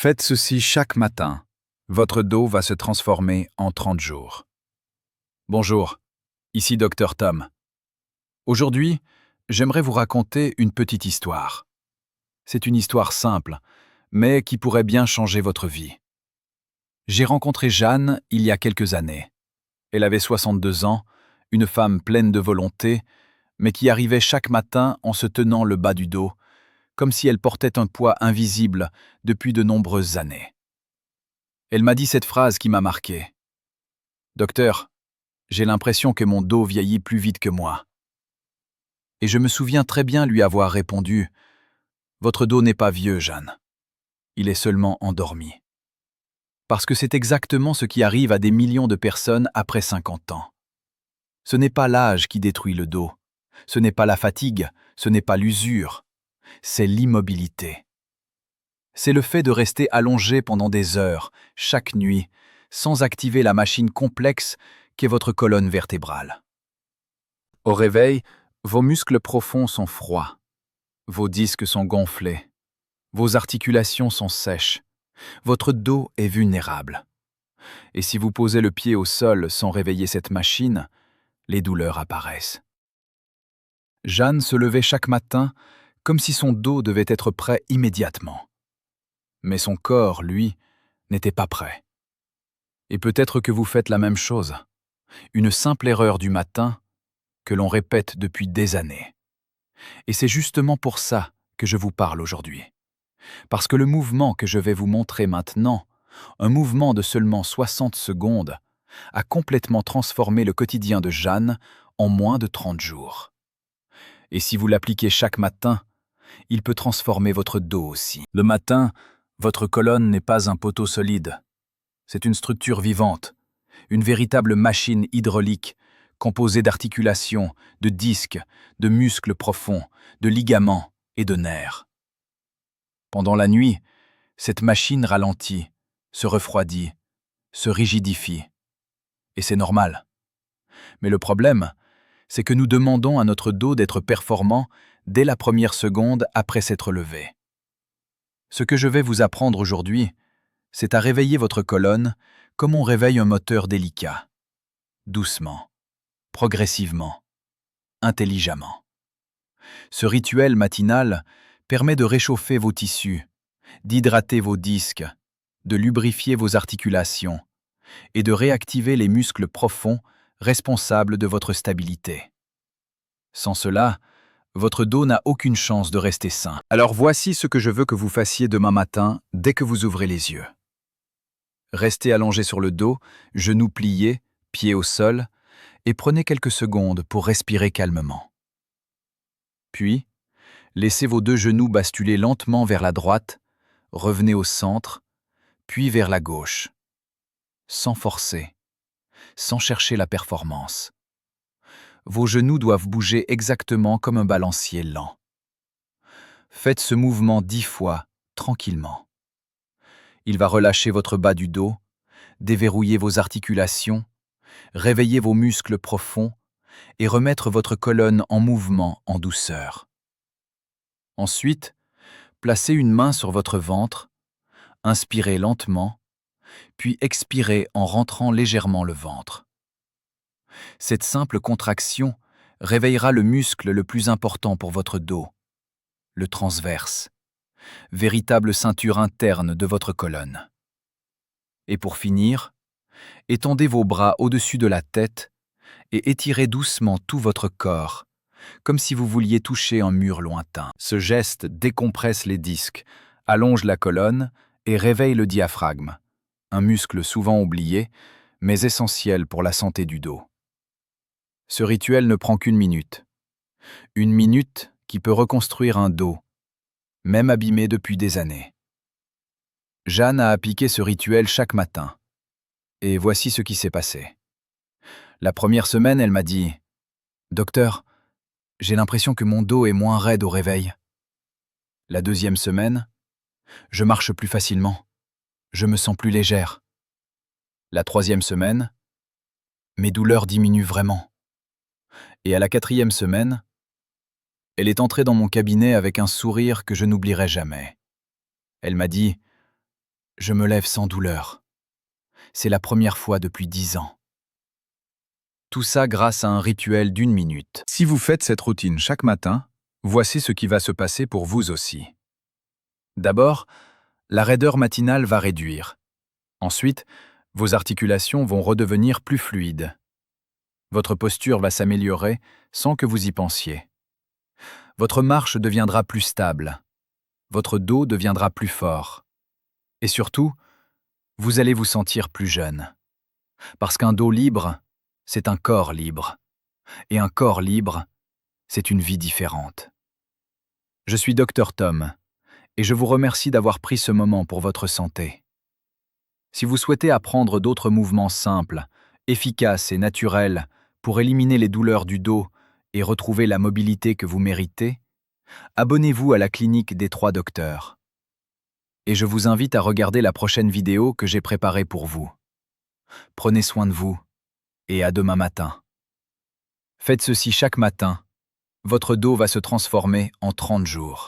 Faites ceci chaque matin. Votre dos va se transformer en 30 jours. Bonjour, ici Dr Tom. Aujourd'hui, j'aimerais vous raconter une petite histoire. C'est une histoire simple, mais qui pourrait bien changer votre vie. J'ai rencontré Jeanne il y a quelques années. Elle avait 62 ans, une femme pleine de volonté, mais qui arrivait chaque matin en se tenant le bas du dos, comme si elle portait un poids invisible depuis de nombreuses années. Elle m'a dit cette phrase qui m'a marqué. « Docteur, j'ai l'impression que mon dos vieillit plus vite que moi. » Et je me souviens très bien lui avoir répondu « Votre dos n'est pas vieux, Jeanne. Il est seulement endormi. » Parce que c'est exactement ce qui arrive à des millions de personnes après 50 ans. Ce n'est pas l'âge qui détruit le dos. Ce n'est pas la fatigue, ce n'est pas l'usure. C'est l'immobilité. C'est le fait de rester allongé pendant des heures, chaque nuit, sans activer la machine complexe qu'est votre colonne vertébrale. Au réveil, vos muscles profonds sont froids, vos disques sont gonflés, vos articulations sont sèches, votre dos est vulnérable. Et si vous posez le pied au sol sans réveiller cette machine, les douleurs apparaissent. Jeanne se levait chaque matin comme si son dos devait être prêt immédiatement. Mais son corps, lui, n'était pas prêt. Et peut-être que vous faites la même chose. Une simple erreur du matin que l'on répète depuis des années. Et c'est justement pour ça que je vous parle aujourd'hui. Parce que le mouvement que je vais vous montrer maintenant, un mouvement de seulement 60 secondes, a complètement transformé le quotidien de Jeanne en moins de 30 jours. Et si vous l'appliquez chaque matin, il peut transformer votre dos aussi. Le matin, votre colonne n'est pas un poteau solide. C'est une structure vivante, une véritable machine hydraulique composée d'articulations, de disques, de muscles profonds, de ligaments et de nerfs. Pendant la nuit, cette machine ralentit, se refroidit, se rigidifie. Et c'est normal. Mais le problème, c'est que nous demandons à notre dos d'être performant dès la première seconde après s'être levé. Ce que je vais vous apprendre aujourd'hui, c'est à réveiller votre colonne comme on réveille un moteur délicat, doucement, progressivement, intelligemment. Ce rituel matinal permet de réchauffer vos tissus, d'hydrater vos disques, de lubrifier vos articulations et de réactiver les muscles profonds responsables de votre stabilité. Sans cela, votre dos n'a aucune chance de rester sain. Alors voici ce que je veux que vous fassiez demain matin dès que vous ouvrez les yeux. Restez allongé sur le dos, genoux pliés, pieds au sol, et prenez quelques secondes pour respirer calmement. Puis, laissez vos deux genoux basculer lentement vers la droite, revenez au centre, puis vers la gauche. Sans forcer, sans chercher la performance. Vos genoux doivent bouger exactement comme un balancier lent. Faites ce mouvement 10 fois, tranquillement. Il va relâcher votre bas du dos, déverrouiller vos articulations, réveiller vos muscles profonds et remettre votre colonne en mouvement en douceur. Ensuite, placez une main sur votre ventre, inspirez lentement, puis expirez en rentrant légèrement le ventre. Cette simple contraction réveillera le muscle le plus important pour votre dos, le transverse, véritable ceinture interne de votre colonne. Et pour finir, étendez vos bras au-dessus de la tête et étirez doucement tout votre corps, comme si vous vouliez toucher un mur lointain. Ce geste décompresse les disques, allonge la colonne et réveille le diaphragme, un muscle souvent oublié, mais essentiel pour la santé du dos. Ce rituel ne prend qu'une minute. Une minute qui peut reconstruire un dos, même abîmé depuis des années. Jeanne a appliqué ce rituel chaque matin. Et voici ce qui s'est passé. La première semaine, elle m'a dit « Docteur, j'ai l'impression que mon dos est moins raide au réveil. » La deuxième semaine, « Je marche plus facilement. Je me sens plus légère. » La troisième semaine, « Mes douleurs diminuent vraiment. » Et à la quatrième semaine, elle est entrée dans mon cabinet avec un sourire que je n'oublierai jamais. Elle m'a dit Je me lève sans douleur. C'est la première fois depuis 10 ans. Tout ça grâce à un rituel d'1 minute. Si vous faites cette routine chaque matin, voici ce qui va se passer pour vous aussi. D'abord, la raideur matinale va réduire. Ensuite, vos articulations vont redevenir plus fluides. Votre posture va s'améliorer sans que vous y pensiez. Votre marche deviendra plus stable. Votre dos deviendra plus fort. Et surtout, vous allez vous sentir plus jeune. Parce qu'un dos libre, c'est un corps libre. Et un corps libre, c'est une vie différente. Je suis Dr Tom, et je vous remercie d'avoir pris ce moment pour votre santé. Si vous souhaitez apprendre d'autres mouvements simples, efficaces et naturels pour éliminer les douleurs du dos et retrouver la mobilité que vous méritez, abonnez-vous à la clinique des 3 docteurs. Et je vous invite à regarder la prochaine vidéo que j'ai préparée pour vous. Prenez soin de vous, et à demain matin. Faites ceci chaque matin. Votre dos va se transformer en 30 jours.